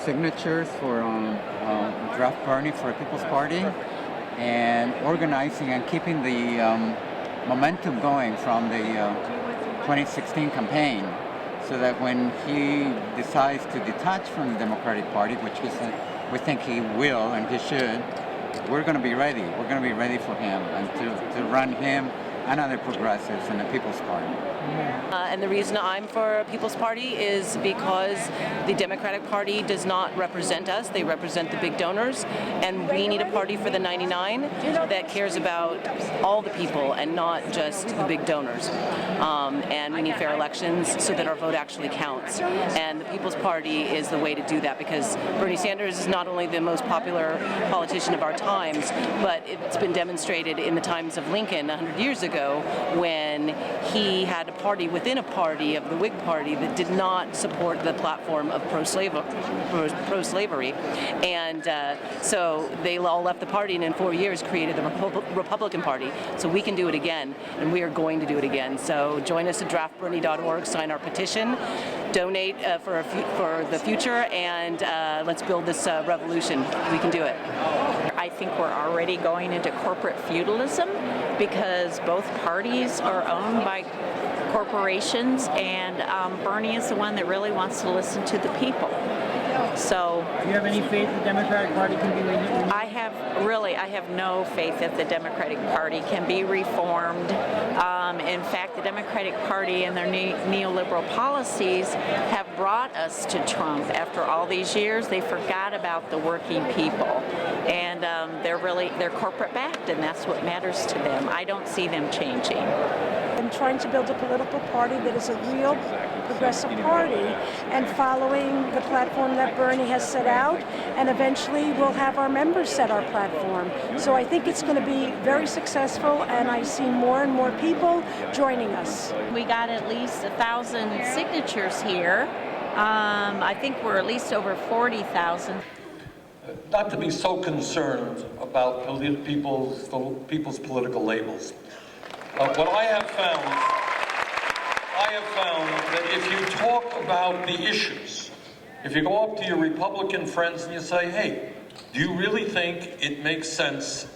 signatures for draft Bernie for a People's Party, and organizing and keeping the momentum going from the 2016 campaign, so that when he decides to detach from the Democratic Party, which we think he will and he should, we're going to be ready. We're going to be ready for him and to run him and other progressives in the People's Party. And the reason I'm for a People's Party is because the Democratic Party does not represent us. They represent the big donors, and we need a party for the 99 that cares about all the people and not just the big donors. And we need fair elections so that our vote actually counts. And the People's Party is the way to do that, because Bernie Sanders is not only the most popular politician of our times, but it's been demonstrated in the times of Lincoln 100 years ago, when he had a party within a party of the Whig Party that did not support the platform of pro-slavery. And so they all left the party, and in 4 years created the Republican Party. So we can do it again, and we are going to do it again. So join us at draftbernie.org, sign our petition, donate for the future, and let's build this revolution. We can do it. I think we're already going into corporate feudalism, because both parties are owned by corporations, and Bernie is the one that really wants to listen to the people. So, do you have any faith the Democratic Party can be renewed? I have no faith that the Democratic Party can be reformed. In fact, the Democratic Party and their neoliberal policies have brought us to Trump. After all these years, they forgot about the working people, and they're corporate backed, and that's what matters to them. I don't see them changing. And trying to build a political party that is a real progressive party, and following the platform that Bernie has set out, and eventually we'll have our members set our platform. So I think it's going to be very successful, and I see more and more people joining us. We got at least 1,000 signatures here. I think we're at least over 40,000. Not to be so concerned about people's political labels. What I have found that if you talk about the issues, if you go up to your Republican friends and you say, hey, do you really think it makes sense,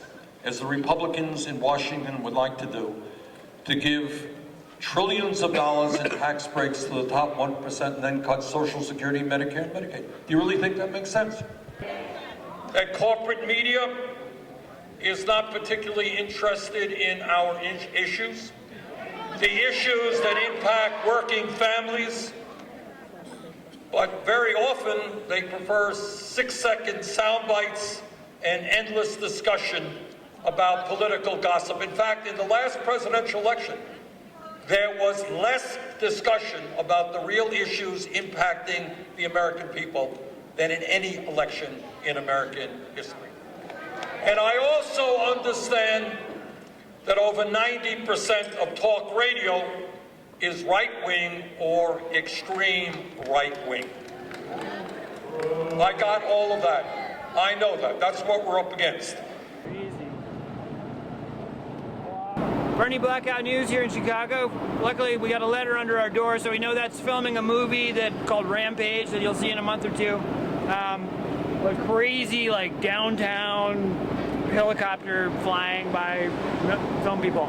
as the Republicans in Washington would like to do, to give trillions of dollars in tax breaks to the top 1% and then cut Social Security, Medicare, and Medicaid? Do you really think that makes sense? That corporate media is not particularly interested in our issues, the issues that impact working families, but very often they prefer 6-second sound bites and endless discussion about political gossip. In fact, in the last presidential election, there was less discussion about the real issues impacting the American people than in any election in American history. And I also understand that over 90% of talk radio is right-wing or extreme right-wing. I got all of that. I know that. That's what we're up against. Bernie Blackout News here in Chicago. Luckily, we got a letter under our door, so we know that's filming a movie called Rampage that you'll see in a month or two. With crazy, like, downtown helicopter flying by film people.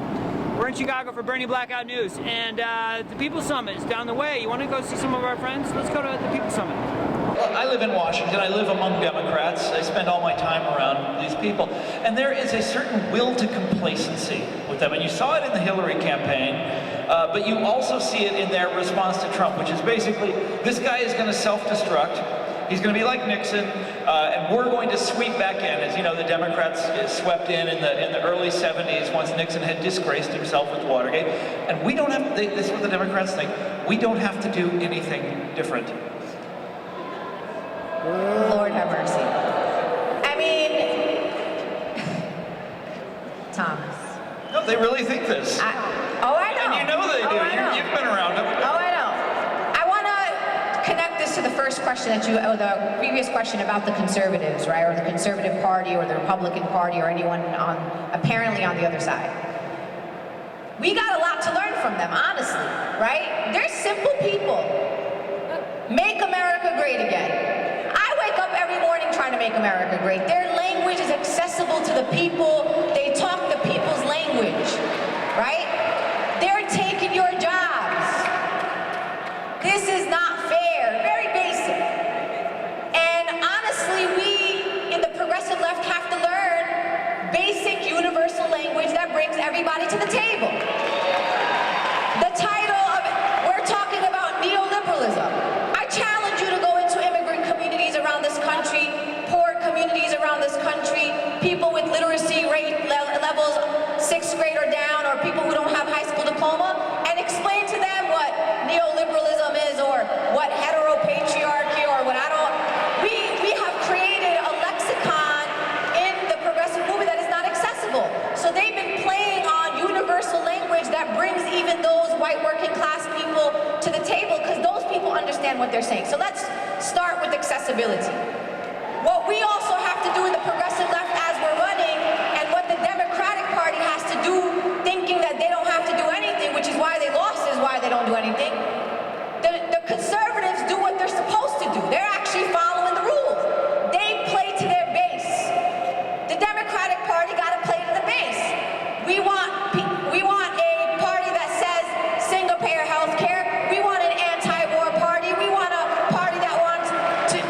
We're in Chicago for Bernie Blackout News, and the People's Summit is down the way. You want to go see some of our friends? Let's go to the People's Summit. I live in Washington. I live among Democrats. I spend all my time around these people. And there is a certain will to complacency with them. And you saw it in the Hillary campaign, but you also see it in their response to Trump, which is basically, this guy is going to self-destruct. He's going to be like Nixon, and we're going to sweep back in. As you know, the Democrats swept in the early 70s once Nixon had disgraced himself with Watergate. And we don't have, this is what the Democrats think, we don't have to do anything different. Lord have mercy. I mean, Thomas. No, they really think this. I know. And you know they do. You've been around them. Oh, I know. I want to connect this to the first question the previous question about the conservatives, right? Or the Conservative Party or the Republican Party or anyone apparently on the other side. We got a lot to learn from them, honestly, right? They're simple people. Make America great again. I wake Make America Great. Their language is accessible to the people. They talk the people's language, right? They're taking your jobs. This is not fair. Very basic. And honestly, we in the progressive left have to learn basic universal language that brings everybody to the table. The title of it, we're talking about neoliberalism. I challenge you to go into immigrant communities around this country, poor communities around this country, people with literacy rate levels 6th grade or down, or people who don't have high school diploma, and explain to them what neoliberalism is, or what heteropatriarchy, or what we have created a lexicon in the progressive movement that is not accessible. So they've been playing on universal language that brings even those white working class people to the table, because those people understand what they're saying. So let's start with accessibility. What we also have to do in the progressive left as we're running, and what the Democratic Party has to do, thinking that they don't have to do anything, which is why they lost, is why they don't do anything. The conservatives do what they're supposed to do. They're actually following the rules. They play to their base. The Democratic Party got to play to the base. We want a party that says single-payer health care. We want an anti-war party. We want a party that wants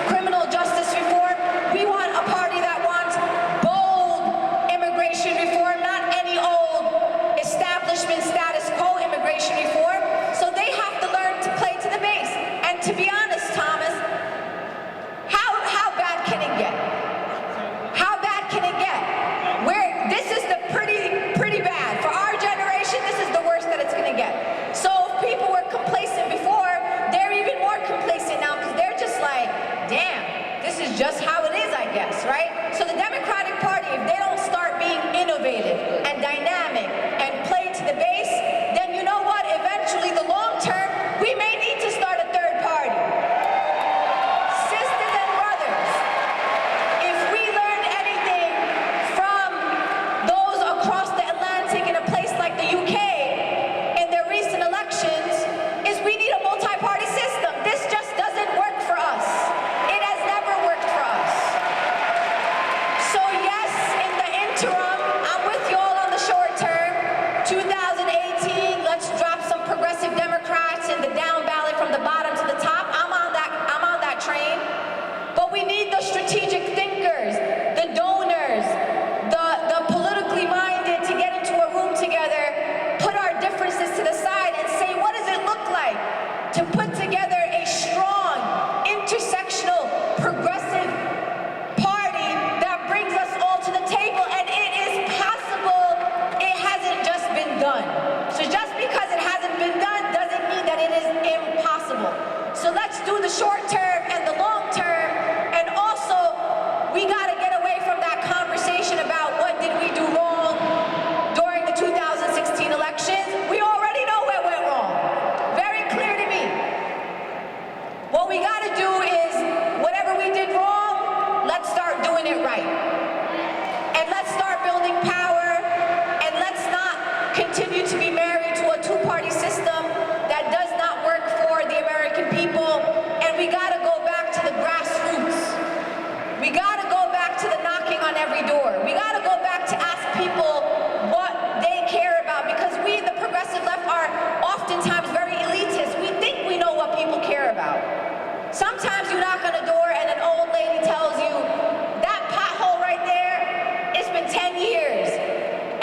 criminal justice reform. We want a party that wants bold immigration reform, not any old establishment status quo immigration reform. So they have to learn to play to the base. And to be honest, Thomas, how bad can it get? How bad can it get? This is the pretty bad. For our generation, this is the worst that it's going to get. So if people were complacent before, they're even more complacent now, because they're just like, damn, this is just how it is, I guess, right? So the Democratic Party, if they don't start being innovative and dynamic and play to the base, then you know what? Eventually, the long term, we may need to start a third party. Sisters and brothers, if we learned anything from those across the Atlantic in a place like the UK in their recent elections, is we need a multi-party system. This just doesn't work for us. It has never worked for us. So yes, in the interim, I'm with you all on the short term. 2018, let's drop some progressive Democrats in the down ballot from the bottom to the top. I'm on that train. But we need the strategic thinkers, the donors, the politically minded to get into a room together, put our differences to the side, and say, what does it look like to put together a strong, intersectional, progressive party that brings us all to the table? And it is possible. It hasn't just been done. So just because it hasn't been done doesn't mean that it is impossible. So let's do the short term and the long term. And also, we got to get away from that conversation about what did we do wrong during the 2016 elections. We already know what went wrong. Very clear to me. What we got to do is, whatever we did wrong, let's start doing it right. And let's start building power, and let's not continue to be married to a two-party system that does not work for the American people. And we got to go back to the grassroots. We got to go back to the knocking on every door. We got to go back to ask people what they care about, because we in the progressive left are oftentimes very elitist. We think we know what people care about. Sometimes you knock on a door and an old lady tells you, that pothole right there, it's been 10 years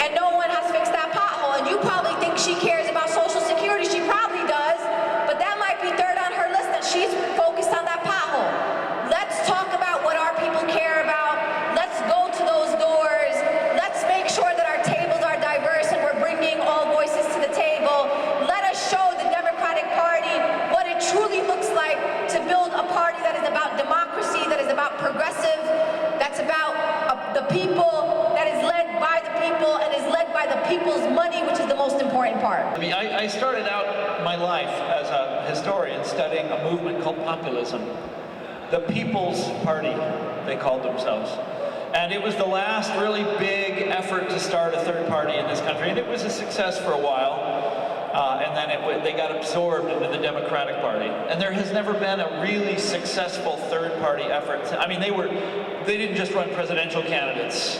and no one has fixed that pothole. And you probably think she cares about Social Security. She probably does, but that might be third on her list, and she's focused on that pothole. Let's talk about what our people care about. Let's go to those doors. Let's make sure that our tables are diverse and we're bringing all voices to the table. Let us show the Democratic Party what it truly looks like to build a party that is about democracy, that is about progressive, that's about the people, that is led by the people and is led by the people's money, which is the most important part. I mean, I started out my life as a historian studying a movement called populism. The People's Party, they called themselves. And it was the last really big effort to start a third party in this country, and it was a success for a while. And then they got absorbed into the Democratic Party. And there has never been a really successful third party effort. I mean, they were they didn't just run presidential candidates,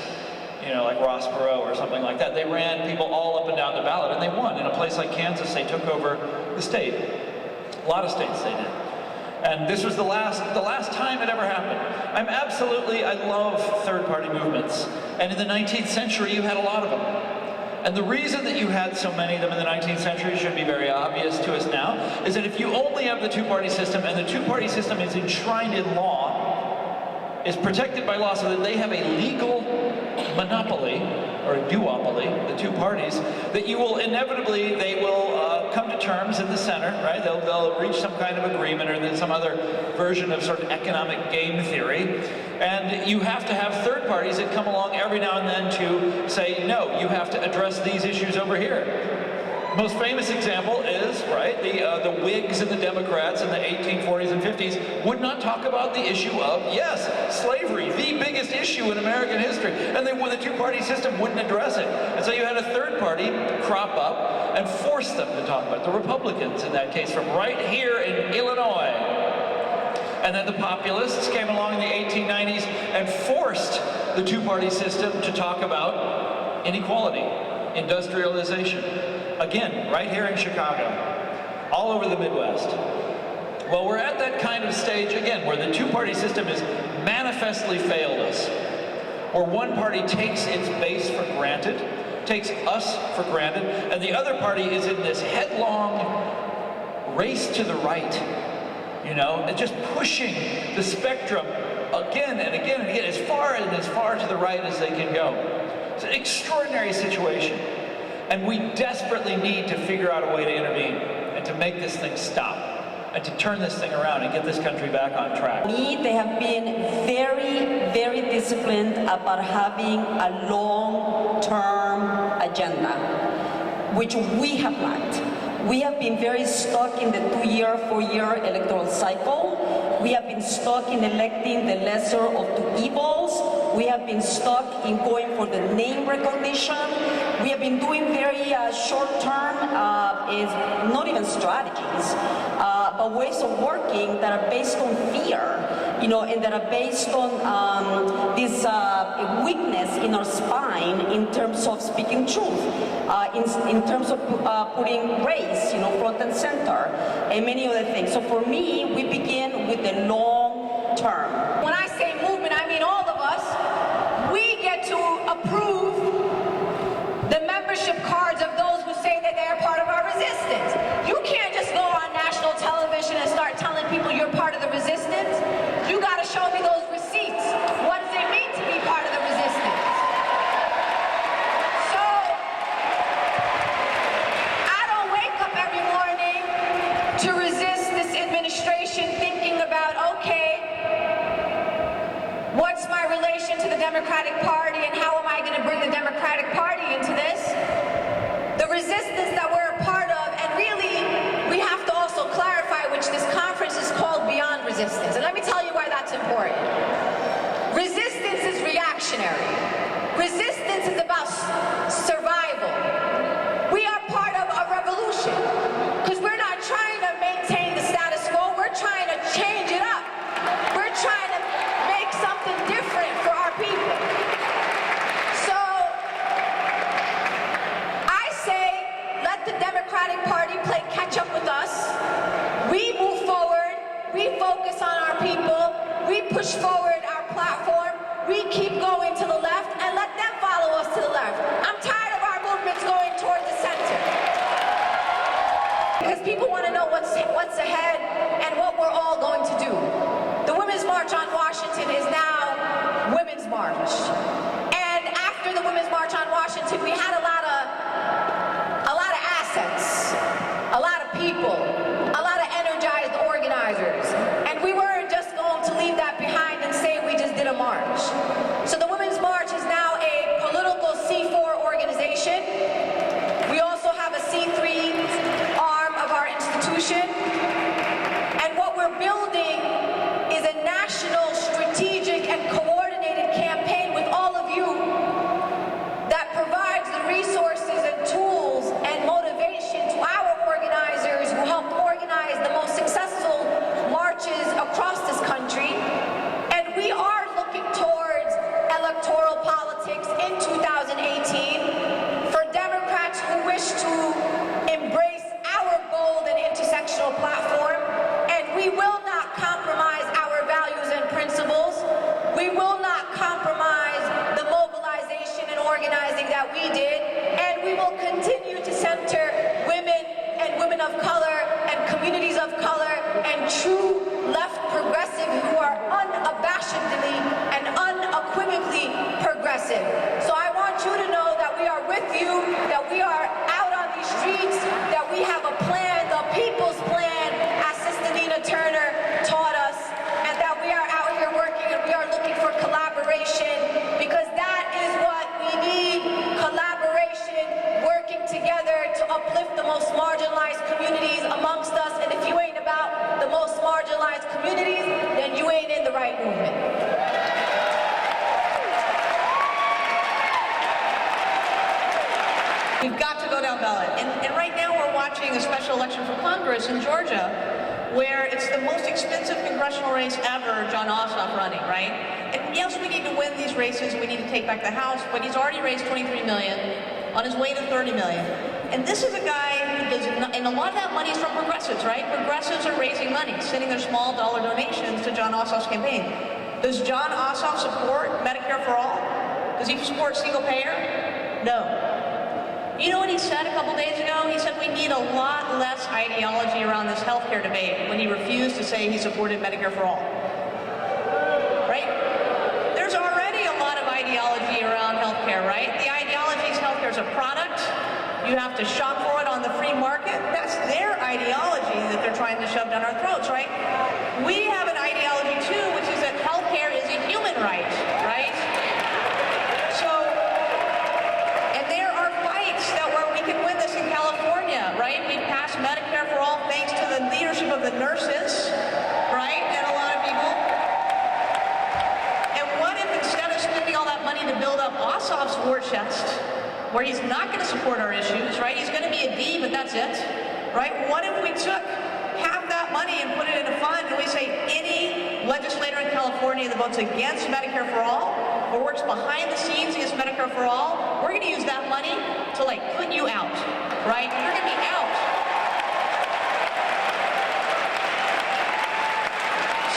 you know, like Ross Perot or something like that. They ran people all up and down the ballot, and they won. In a place like Kansas, they took over the state. A lot of states they did. And this was the last time it ever happened. I love third-party movements. And in the 19th century, you had a lot of them. And the reason that you had so many of them in the 19th century should be very obvious to us now, is that if you only have the two-party system, and the two-party system is enshrined in law, is protected by law so that they have a legal monopoly, or a duopoly, the two parties, that you will inevitably, they will come to terms in the center, right? They'll reach some kind of agreement or then some other version of sort of economic game theory. And you have to have third parties that come along every now and then to say, no, you have to address these issues over here. Most famous example is, right, the Whigs and the Democrats in the 1840s and 50s would not talk about the issue of, yes, slavery, the biggest issue in American history. And the two-party system wouldn't address it. And so you had a third party crop up and force them to talk about it. The Republicans, in that case, from right here in Illinois. And then the populists came along in the 1890s and forced the two-party system to talk about inequality, industrialization. Again, right here in Chicago, all over the Midwest. Well, we're at that kind of stage again, where the two-party system has manifestly failed us, where one party takes its base for granted, takes us for granted, and the other party is in this headlong race to the right, you know, and just pushing the spectrum again and again and again, as far to the right as they can go. It's an extraordinary situation. And we desperately need to figure out a way to intervene and to make this thing stop and to turn this thing around and get this country back on track. They have been very, very disciplined about having a long-term agenda, which we have not. We have been very stuck in the 2-year, 4-year electoral cycle. We have been stuck in electing the lesser of two evils. We have been stuck in going for the name recognition. We have been doing very short-term, not even strategies, but ways of working that are based on fear, you know, and that are based on this weakness in our spine in terms of speaking truth, in terms of putting race, you know, front and center, and many other things. So for me, we begin with the long term. When I say movement, I mean all of us. We get to approve the membership cards of those who say that they're part of our resistance. You can't just go on national television and start telling people you're part of the resistance. You got to show me those receipts. What does it mean to be part of the resistance? So, I don't wake up every morning to resist this administration thinking about, okay, what's my relation to the Democratic Party and how am I going to bring the Democratic Party into this? The resistance that we're a part of, and really, we have to also clarify, which this conference is called Beyond Resistance. And let me tell you why that's important. Resistance is reactionary. Resistance is about survival. We are part of a revolution, because we're not trying to maintain the status quo, we're trying to change it up. We're trying to make something different for our people. So, I say, let the Democratic Party play catch up with us. We move forward, we focus on our people, we push forward our platform, we keep going to the left, and let them follow us to the left. I'm tired of our movements going toward the center. Because people want to know what's ahead and what we're all going to do. The Women's March on Washington is now Women's March. And after the Women's March on Washington, we had a lot of assets, a lot of people, a lot of energized organizers. And we weren't just going to leave that behind and say we just did a march. So the Women's March is now a political C4 organization. We also have a C3 arm of our institution. And what we're building is a national, strategic, and coordinated campaign with all of you that provides the resources and tools and motivation to our organizers who helped organize the most successful marches across this country. And we are looking toward We've got to go down ballot. And right now we're watching a special election for Congress in Georgia, where it's the most expensive congressional race ever, John Ossoff running, right? And yes, we need to win these races, we need to take back the House, but he's already raised $23 million, on his way to $30 million. And this is a guy who does not, and a lot of that money is from progressives, right? Progressives are raising money, sending their small dollar donations to John Ossoff's campaign. Does John Ossoff support Medicare for all? Does he support single payer? No. You know what he said a couple days ago? He said we need a lot less ideology around this healthcare debate when he refused to say he supported Medicare for all. Right? There's already a lot of ideology around healthcare, right? The ideology is healthcare is a product. You have to shop for it on the free market. That's their ideology that they're trying to shove down our throats, right? We have an ideology too, which is that healthcare is a human right, right? So, and there are fights that where we can win this in California, right? We passed Medicare for all thanks to the leadership of the nurses, right? And a lot of people. And what if instead of spending all that money to build up Ossoff's war chest, where he's not going to support our issues, right? He's going to be a D, but that's it, right? What if we took half that money and put it in a fund and we say any legislator in California that votes against Medicare for all or works behind the scenes against Medicare for all, we're going to use that money to like put you out, right? You're going to be out.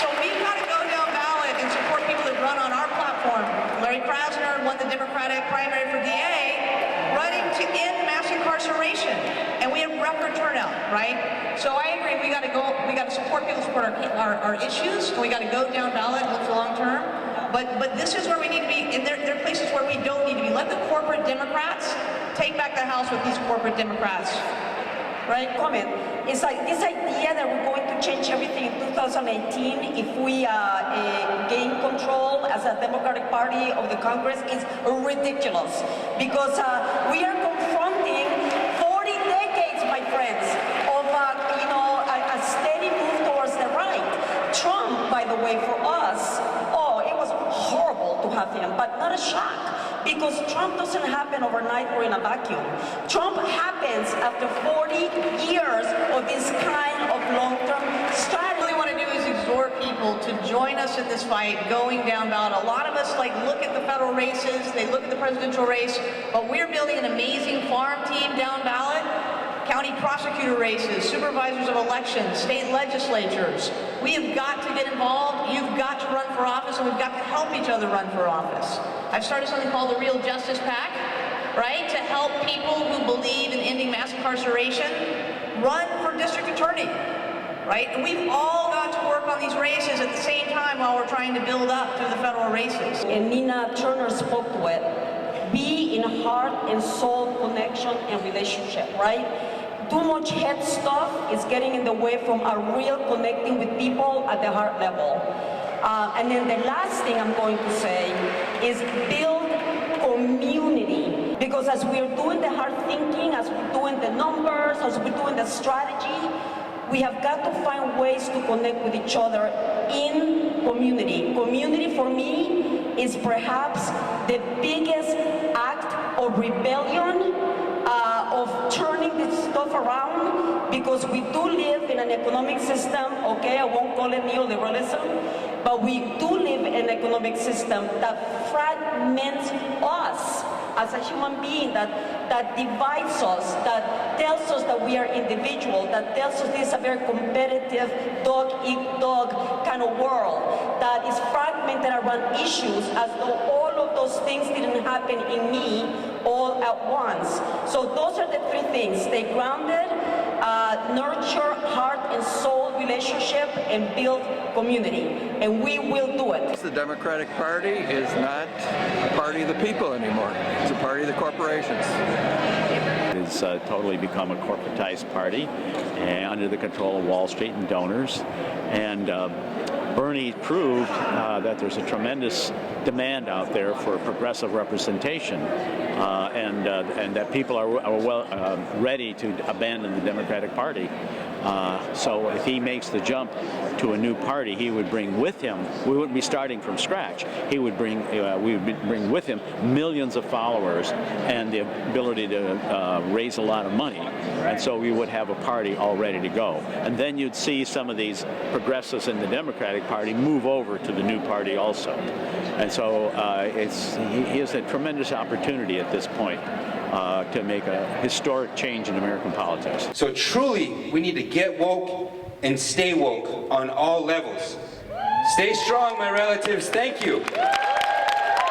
So we've got to go down ballot and support people that run on our platform. Larry Krasner won the Democratic primary for DA, running to end mass incarceration, and we have record turnout, right? So I agree, we got to support people, support our issues, and we got to go down ballot and look for long term. But this is where we need to be, and there are places where we don't need to be. Let the corporate Democrats take back the House with these corporate Democrats, right? Comment. It's like this idea that we're going to change everything in 2018 if we gain control as a Democratic Party of the Congress is ridiculous, because we are confronting 40 decades, my friends, of a steady move towards the right. Trump, by the way, for us, it was horrible to have him, but not a shock. Because Trump doesn't happen overnight or in a vacuum. Trump happens after 40 years of this kind of long-term strategy. What we want to do is exhort people to join us in this fight going down ballot. A lot of us look at the federal races, they look at the presidential race, but we're building an amazing farm team down ballot. County prosecutor races, supervisors of elections, state legislatures. We have got to get involved. You've got to run for office, and we've got to help each other run for office. I've started something called the Real Justice PAC, right, to help people who believe in ending mass incarceration run for district attorney, right? And we've all got to work on these races at the same time while we're trying to build up through the federal races. And Nina Turner spoke to it. Be in heart and soul connection and relationship, right? Too much head stuff is getting in the way from a real connecting with people at the heart level. And then the last thing I'm going to say is build community. Because as we're doing the hard thinking, as we're doing the numbers, as we're doing the strategy, we have got to find ways to connect with each other in community. Community for me is perhaps the biggest act of rebellion, of turning this stuff around, because we do live in an economic system, okay, I won't call it neoliberalism, but we do live in an economic system that fragments us as a human being, that divides us, that tells us that we are individual, that tells us this is a very competitive dog-eat-dog kind of world, that is fragmented around issues as though all of those things didn't happen in me all at once. So those are the three things: stay grounded, nurture heart and soul relationship, and build community. And we will do it. The Democratic Party is not a party of the people anymore. It's a party of the corporations. It has totally become a corporatized party under the control of Wall Street and donors. And Bernie proved that there's a tremendous demand out there for progressive representation, and that people are well ready to abandon the Democratic Party. So if he makes the jump to a new party, he would bring with him, we wouldn't be starting from scratch, he would bring, we would bring with him millions of followers and the ability to raise a lot of money. And so we would have a party all ready to go. And then you'd see some of these progressives in the Democratic Party move over to the new party also. And so he has a tremendous opportunity at this point to make a historic change in American politics. So truly, we need to get woke and stay woke on all levels. Stay strong, my relatives. Thank you.